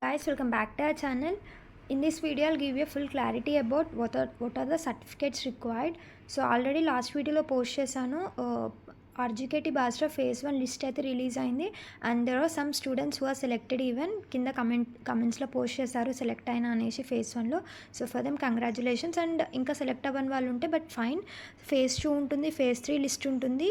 Guys, welcome back to our channel. In this video I'll give you full clarity about what are the certificates required. So already last video lo post chesanu RGKT Basra phase 1 list అయితే release అయింది and there are some students who are selected even కింద కమెంట్స్లో post చేశారు select అయినా అనేసి phase 1లో. So for them congratulations. And ఇంకా select అవ్వని వాళ్ళు ఉంటే బట్ ఫైన్, ఫేజ్ 2 ఉంటుంది, ఫేజ్ 3 లిస్ట్ ఉంటుంది.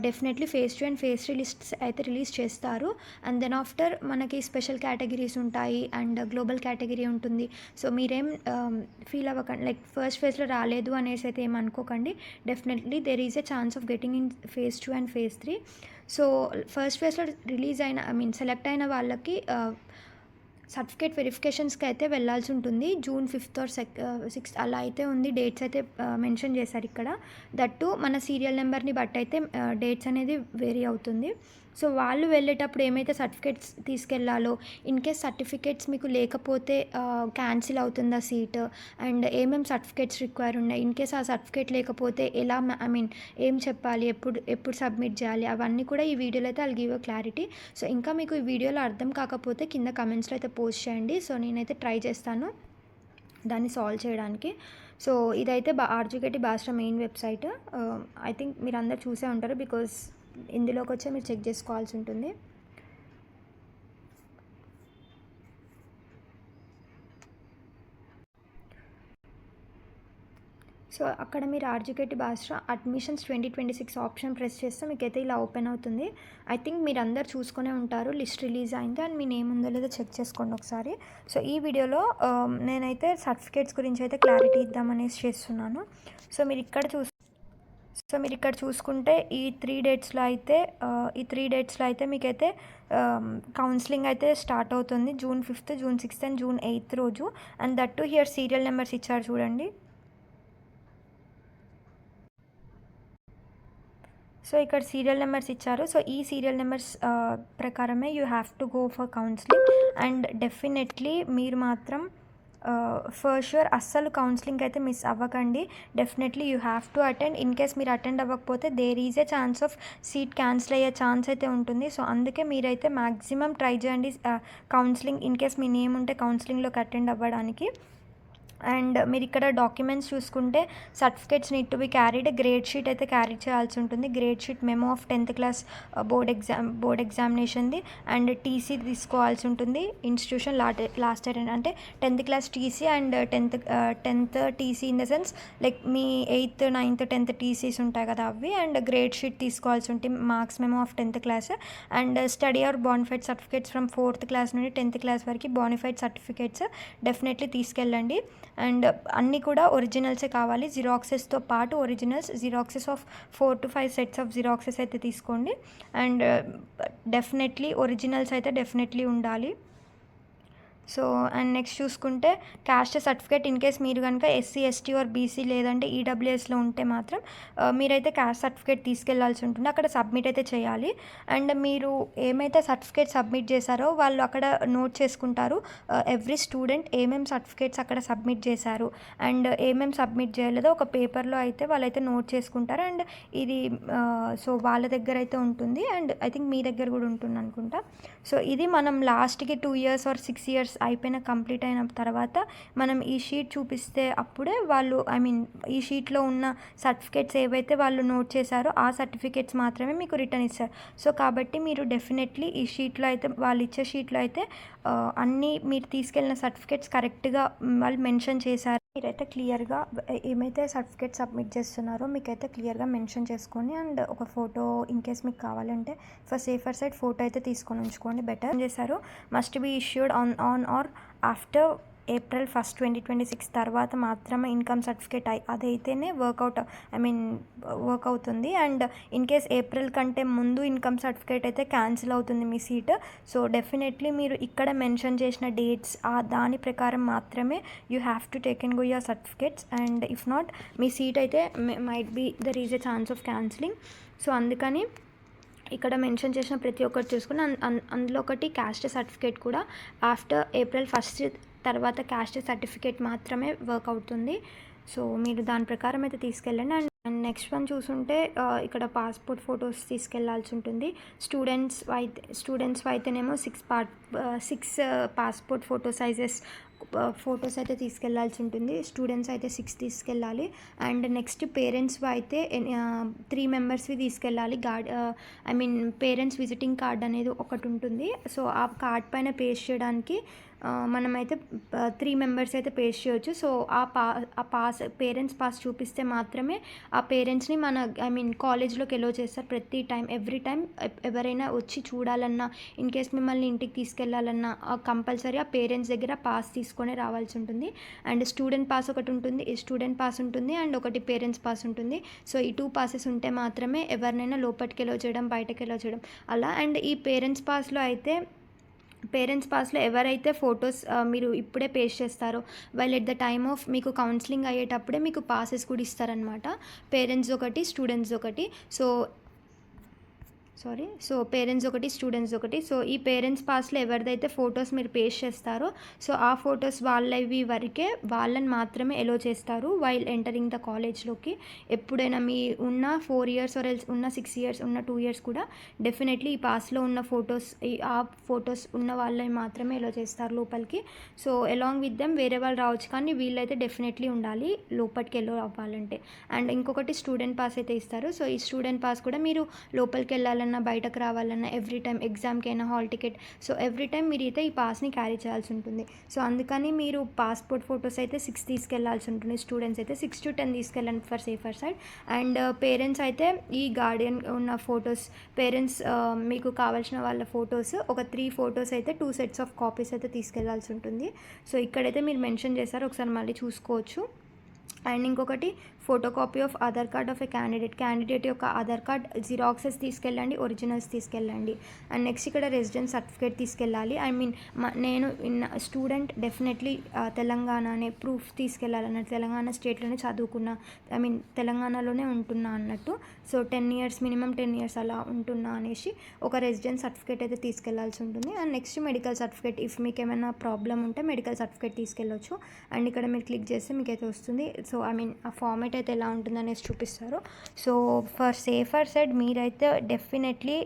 Definitely phase 2 and phase 3 lists అయితే రిలీజ్ చేస్తారు. అండ్ దెన్ ఆఫ్టర్ మనకి స్పెషల్ కేటగిరీస్ ఉంటాయి అండ్ గ్లోబల్ కేటగిరీ ఉంటుంది. సో మీరేం ఫీల్ అవ్వకండి, లైక్ ఫస్ట్ ఫేజ్లో రాలేదు అనేసి అయితే ఏమనుకోకండి. Definitely there is a chance of getting in phase 2 and phase 3. So first ఫేజ్లో రిలీజ్ అయిన సెలెక్ట్ అయిన వాళ్ళకి సర్టిఫికేట్ వెరిఫికేషన్స్కి అయితే వెళ్ళాల్సి ఉంటుంది. జూన్ 5th or 6th అలా అయితే ఉంది. డేట్స్ అయితే మెన్షన్ చేశారు ఇక్కడ. దట్టు మన సీరియల్ నెంబర్ని బట్టి అయితే డేట్స్ అనేది వేరీ అవుతుంది. సో వాళ్ళు వెళ్ళేటప్పుడు ఏమైతే సర్టిఫికేట్స్ తీసుకెళ్లాలో, ఇన్ కేస్ సర్టిఫికేట్స్ మీకు లేకపోతే క్యాన్సిల్ అవుతుందా సీట్, అండ్ ఏమేమి సర్టిఫికేట్స్ రిక్వైర్ ఉన్నాయి, ఇన్ కేస్ ఆ సర్టిఫికేట్ లేకపోతే ఎలా ఏం చెప్పాలి, ఎప్పుడు సబ్మిట్ చేయాలి, అవన్నీ కూడా ఈ వీడియోలో అయితే I'll give you clarity. So ఇంకా మీకు ఈ వీడియోలో అర్థం కాకపోతే కింద కమెంట్స్లో అయితే పోస్ట్ చేయండి. సో నేనైతే ట్రై చేస్తాను దాన్ని సాల్వ్ చేయడానికి. సో ఇదైతే RGKT Basara main website. I think మీరు అందరు చూసే ఉంటారు, బికాజ్ ఇందులోకి వచ్చి మీరు చెక్ చేసుకోవాల్సి ఉంటుంది. సో అక్కడ మీరు RGKT Basra admissions 2026 option press చేస్తే మీకైతే ఇలా ఓపెన్ అవుతుంది. ఐ థింక్ మీరు అందరు చూసుకునే ఉంటారు, లిస్ట్ రిలీజ్ అయింది అండ్ మీ నేమ్ ఉందో లేదో చెక్ చేసుకోండి ఒకసారి. సో ఈ వీడియోలో నేనైతే సర్టిఫికేట్స్ గురించి అయితే క్లారిటీ ఇద్దామనేసి చేస్తున్నాను. సో మీరు ఇక్కడ చూసుకుంటే ఈ 3 డేట్స్లో అయితే మీకైతే కౌన్సిలింగ్ అయితే స్టార్ట్ అవుతుంది. June 5th, June 6th and June 8th రోజు. And that too here serial numbers ఇచ్చారు చూడండి. సో ఇక్కడ సీరియల్ నెంబర్స్ ఇచ్చారు. సో ఈ సీరియల్ నెంబర్స్ ప్రకారమే you have to go for counselling. And definitely మీరు మాత్రం ఫర్ ష్యూర్ అస్సలు కౌన్సిలింగ్ అయితే మిస్ అవ్వకండి. Definitely you have to attend. In case మీరు అటెండ్ అవ్వకపోతే there is a chance of seat cancel అయ్యే ఛాన్స్ అయితే ఉంటుంది. సో అందుకే మీరైతే మ్యాక్సిమం ట్రై చేయండి counselling, in case me name ఉంటే కౌన్సిలింగ్లోకి అటెండ్ అవ్వడానికి. అండ్ మీరు ఇక్కడ డాక్యుమెంట్స్ చూసుకుంటే certificates need to be carried. Grade sheet అయితే క్యారీ చేయాల్సి ఉంటుంది. Grade sheet, memo of 10th class board ఎగ్జామినేషన్ది అండ్ టీసీ తీసుకోవాల్సి ఉంటుంది. ఇన్స్టిట్యూషన్ లాస్ట్ ఇయర్ అంటే 10th class TC and 10th TC in the sense like మీ 8th, 9th, 10th TCs ఉంటాయి కదా అవి. అండ్ గ్రేడ్ షీట్ తీసుకోవాల్సి ఉంటుంది, marks memo of 10th class and study or bonafide certificates from 4th class నుండి 10th class వరకు bona fide certificates definitely తీసుకెళ్ళండి. And అన్నీ కూడా ఒరిజినల్సే కావాలి. జిరాక్సెస్తో పాటు xeroxes of 4 to 5 sets of xeroxes అయితే తీసుకోండి. అండ్ డెఫినెట్లీ ఒరిజినల్స్ అయితే డెఫినెట్లీ ఉండాలి. సో అండ్ నెక్స్ట్ చూసుకుంటే క్యాస్ట్ సర్టిఫికేట్, ఇన్ కేస్ మీరు కనుక SC, ST ఆర్ BC లేదంటే EWSలో ఉంటే మాత్రం మీరైతే క్యాస్ట్ సర్టిఫికేట్ తీసుకెళ్లాల్సి ఉంటుంది. అక్కడ సబ్మిట్ అయితే చేయాలి. అండ్ మీరు ఏమైతే సర్టిఫికేట్ సబ్మిట్ చేశారో వాళ్ళు అక్కడ నోట్ చేసుకుంటారు ఎవ్రీ స్టూడెంట్ ఏమేమి సర్టిఫికేట్స్ అక్కడ సబ్మిట్ చేశారు అండ్ ఏమేమి సబ్మిట్ చేయలేదో ఒక పేపర్లో అయితే వాళ్ళైతే నోట్ చేసుకుంటారు. అండ్ ఇది సో వాళ్ళ దగ్గర అయితే ఉంటుంది అండ్ ఐ థింక్ మీ దగ్గర కూడా ఉంటుంది అనుకుంటా. సో ఇది మనం లాస్ట్కి 2 years or 6 years అయిపోయిన కంప్లీట్ అయిన తర్వాత మనం ఈ షీట్ చూపిస్తే అప్పుడే వాళ్ళు ఈ షీట్లో ఉన్న సర్టిఫికేట్స్ ఏవైతే వాళ్ళు నోట్ చేశారో ఆ సర్టిఫికేట్స్ మాత్రమే మీకు రిటర్న్ ఇస్తారు. సో కాబట్టి మీరు డెఫినెట్లీ ఈ షీట్లో అయితే వాళ్ళు ఇచ్చే షీట్లో అయితే అన్నీ మీరు తీసుకెళ్ళిన సర్టిఫికేట్స్ కరెక్ట్గా వాళ్ళు మెన్షన్ చేశారు. మీరైతే క్లియర్గా ఏమైతే సర్టిఫికేట్ సబ్మిట్ చేస్తున్నారో మీకైతే క్లియర్గా మెన్షన్ చేసుకొని అండ్ ఒక ఫోటో ఇన్ కేస్ మీకు కావాలంటే ఫర్ సేఫర్ సైడ్ ఫోటో అయితే తీసుకొని ఉంచుకోండి. బెటర్ చేశారు. Must be issued on or after April 1st, 2026 తర్వాత మాత్రమే ఇన్కమ్ సర్టిఫికేట్ అదైతేనే వర్క్ అవుతుంది. అండ్ ఇన్ కేస్ ఏప్రిల్ కంటే ముందు ఇన్కమ్ సర్టిఫికేట్ అయితే క్యాన్సిల్ అవుతుంది మీ సీట్. సో డెఫినెట్లీ మీరు ఇక్కడ మెన్షన్ చేసిన డేట్స్ దాని ప్రకారం మాత్రమే you have to take and go your certificates. And if not మీ సీట్ అయితే might be there is a chance of cancelling. So అందుకని ఇక్కడ మెన్షన్ చేసిన ప్రతి ఒక్కటి చూసుకుని అందులో ఒకటి క్యాస్ట్ సర్టిఫికేట్ కూడా ఆఫ్టర్ April 1st తర్వాత క్యాస్ట్ సర్టిఫికేట్ మాత్రమే వర్క్ అవుతుంది. సో మీరు దాని ప్రకారం అయితే తీసుకెళ్ళండి. అండ్ అండ్ నెక్స్ట్ వన్ చూసుంటే ఇక్కడ పాస్పోర్ట్ ఫొటోస్ తీసుకెళ్లాల్సి ఉంటుంది. స్టూడెంట్స్ అయితేనేమో 6 పాస్పోర్ట్ ఫొటోస్ అయితే తీసుకెళ్లాల్సి ఉంటుంది. స్టూడెంట్స్ అయితే 6 తీసుకెళ్ళాలి. అండ్ నెక్స్ట్ పేరెంట్స్ అయితే 3 మెంబర్స్వి తీసుకెళ్ళాలి. పేరెంట్స్ విజిటింగ్ కార్డ్ అనేది ఒకటి ఉంటుంది. సో ఆ కార్డ్ పైన పేస్ట్ చేయడానికి మనమైతే 3 మెంబర్స్ అయితే పేస్ట్ చేయొచ్చు. సో ఆ పేరెంట్స్ పాస్ చూపిస్తే మాత్రమే ఆ పేరెంట్స్ని కాలేజ్లోకి ఎలో చేస్తారు. ఎవ్రీ టైం ఎవరైనా వచ్చి చూడాలన్నా, ఇన్ కేస్ మిమ్మల్ని ఇంటికి తీసుకెళ్లాలన్నా కంపల్సరీ ఆ పేరెంట్స్ దగ్గర పాస్ తీసుకొని రావాల్సి ఉంటుంది. అండ్ స్టూడెంట్ పాస్ ఉంటుంది అండ్ ఒకటి పేరెంట్స్ పాస్ ఉంటుంది. సో ఈ 2 పాసెస్ ఉంటే మాత్రమే ఎవరినైనా లోపలికి ఎలో చేయడం, బయటకు ఎలో చేయడం అలా. అండ్ ఈ పేరెంట్స్ పాస్లో ఎవరైతే ఫొటోస్ మీరు ఇప్పుడే పేస్ట్ చేస్తారో వాళ్ళు ఎట్ ద టైమ్ ఆఫ్ మీకు కౌన్సిలింగ్ అయ్యేటప్పుడే మీకు పాసెస్ కూడా ఇస్తారనమాట. పేరెంట్స్ ఒకటి, స్టూడెంట్స్ ఒకటి. పేరెంట్స్ ఒకటి, స్టూడెంట్స్ ఒకటి. సో ఈ పేరెంట్స్ పాస్లో ఎవరిదైతే ఫొటోస్ మీరు పేస్ట్ చేస్తారో సో ఆ ఫొటోస్ వాళ్ళవి వరకే వాళ్ళని మాత్రమే ఎలో చేస్తారు వైల్ ఎంటరింగ్ ద కాలేజ్లోకి. ఎప్పుడైనా మీ ఉన్న 4 ఇయర్స్ ఆర్ ఎల్స్ ఉన్న 6 ఇయర్స్ ఉన్న 2 ఇయర్స్ కూడా డెఫినెట్లీ ఈ పాస్లో ఉన్న ఆ ఫొటోస్ ఉన్న వాళ్ళని మాత్రమే ఎలో చేస్తారు లోపలికి. సో అలాంగ్ విత్ దెమ్ వేరే వాళ్ళు రావచ్చు, కానీ వీళ్ళైతే డెఫినెట్లీ ఉండాలి లోపలికి ఎలో అవ్వాలంటే. అండ్ ఇంకొకటి స్టూడెంట్ పాస్ అయితే ఇస్తారు. సో ఈ స్టూడెంట్ పాస్ కూడా మీరు లోపలికి వెళ్ళాలన్నా, బయటకు రావాలన్నా, ఎవ్రీ టైం ఎగ్జామ్కి అయినా, hall ticket, so every time మీరు అయితే ఈ పాస్ని క్యారీ చేయాల్సి ఉంటుంది. సో అందుకని మీరు పాస్పోర్ట్ ఫొటోస్ అయితే 6 తీసుకెళ్లాల్సి ఉంటుంది. స్టూడెంట్స్ అయితే 6 to 10 తీసుకెళ్ళండి for safer side. And parents అయితే ఈ గార్డియన్ ఉన్న ఫొటోస్, పేరెంట్స్ మీకు కావాల్సిన వాళ్ళ ఫొటోస్ ఒక 3 ఫొటోస్ అయితే 2 sets ఆఫ్ కాపీస్ అయితే తీసుకెళ్లాల్సి ఉంటుంది. సో ఇక్కడైతే మీరు మెన్షన్ చేశారు, ఒకసారి మళ్ళీ చూసుకోవచ్చు. అండ్ ఇంకొకటి photo copy of Aadhaar card of A candidate యొక్క ఆధార్ కార్డ్ జిరాక్సెస్ తీసుకెళ్ళండి, ఒరిజినల్స్ తీసుకెళ్ళండి. అండ్ నెక్స్ట్ ఇక్కడ రెసిడెన్స్ సర్టిఫికేట్ తీసుకెళ్ళాలి. నేను స్టూడెంట్ డెఫినెట్లీ తెలంగాణనే ప్రూఫ్ తీసుకెళ్ళాలన్నట్టు, తెలంగాణ స్టేట్లోనే చదువుకున్నా, తెలంగాణలోనే ఉంటున్నా అన్నట్టు. సో 10 years మినిమం 10 years అలా ఉంటున్నా అనేసి ఒక రెసిడెన్స్ సర్టిఫికేట్ అయితే తీసుకెళ్లాల్సి ఉంటుంది. And next medical certificate, if మీకు ఏమైనా ప్రాబ్లం ఉంటే మెడికల్ సర్టిఫికేట్ తీసుకెళ్ళొచ్చు. అండ్ ఇక్కడ మీరు క్లిక్ చేస్తే మీకు అయితే వస్తుంది. సో ఆ ఫార్మేట్ అయితే ఎలా ఉంటుందనేసి చూపిస్తారు. సో ఫర్ సేఫర్ సైడ్ మీరైతే డెఫినెట్లీ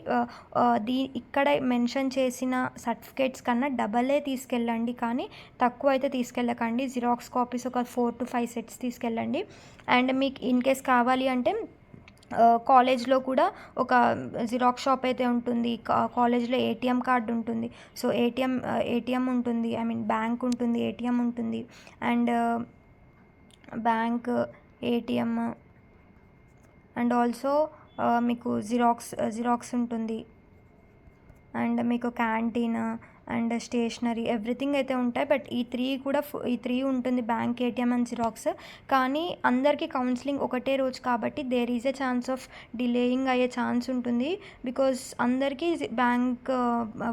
ఇక్కడ మెన్షన్ చేసిన సర్టిఫికేట్స్ కన్నా డబలే తీసుకెళ్ళండి, కానీ తక్కువ అయితే తీసుకెళ్ళకండి. జిరాక్స్ కాపీస్ ఒక 4 to 5 sets తీసుకెళ్ళండి. అండ్ మీకు ఇన్ కేస్ కావాలి అంటే కాలేజ్లో కూడా ఒక జిరాక్స్ షాప్ అయితే ఉంటుంది. కాలేజ్లో ఏటీఎం కార్డు ఉంటుంది. సో ఏటీఎం ఉంటుంది, బ్యాంక్ ఉంటుంది, ఏటీఎం ఉంటుంది. And bank, ATM and also మీకు జిరాక్స్ ఉంటుంది. అండ్ మీకు క్యాంటీన్ అండ్ స్టేషనరీ ఎవ్రీథింగ్ అయితే ఉంటాయి. బట్ ఈ 3 ఉంటుంది, బ్యాంక్, ఏటీఎం అండ్ జిరాక్స్. కానీ అందరికీ కౌన్సిలింగ్ ఒకటే రోజు కాబట్టి there is a chance of delaying అయ్యే ఛాన్స్ ఉంటుంది. బికాజ్ అందరికీ బ్యాంక్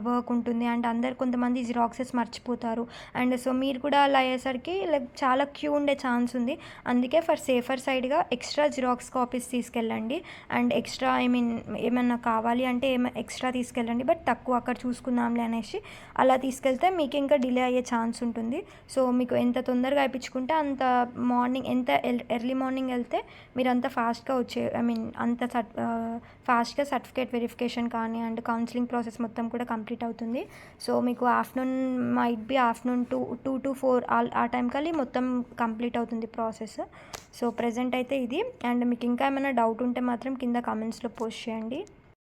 వర్క్ ఉంటుంది అండ్ కొంతమంది జిరాక్సెస్ మర్చిపోతారు. అండ్ సో మీరు కూడా అలా అయ్యేసరికి చాలా క్యూ ఉండే ఛాన్స్ ఉంది. అందుకే ఫర్ సేఫర్ సైడ్గా ఎక్స్ట్రా జిరాక్స్ కాపీస్ తీసుకెళ్ళండి. అండ్ ఎక్స్ట్రా ఏమన్నా కావాలి అంటే ఎక్స్ట్రా తీసుకెళ్ళండి, బట్ తక్కువ అక్కడ చూసుకుందాంలే అనేసి అలా తీసుకెళ్తే మీకు ఇంకా డిలే అయ్యే ఛాన్స్ ఉంటుంది. సో మీకు ఎంత తొందరగా అయిపించుకుంటే అంత ఎర్లీ మార్నింగ్ వెళ్తే మీరు అంత ఫాస్ట్గా ఫాస్ట్గా సర్టిఫికేట్ వెరిఫికేషన్ కానీ అండ్ కౌన్సిలింగ్ ప్రాసెస్ మొత్తం కూడా కంప్లీట్ అవుతుంది. సో మీకు ఆఫ్టర్నూన్ 2 to 4 ఆ టైం కల్లా మొత్తం కంప్లీట్ అవుతుంది ప్రాసెస్. సో ప్రెజెంట్ అయితే ఇది. అండ్ మీకు ఇంకా ఏమైనా డౌట్ ఉంటే మాత్రం కింద కామెంట్స్లో పోస్ట్ చేయండి.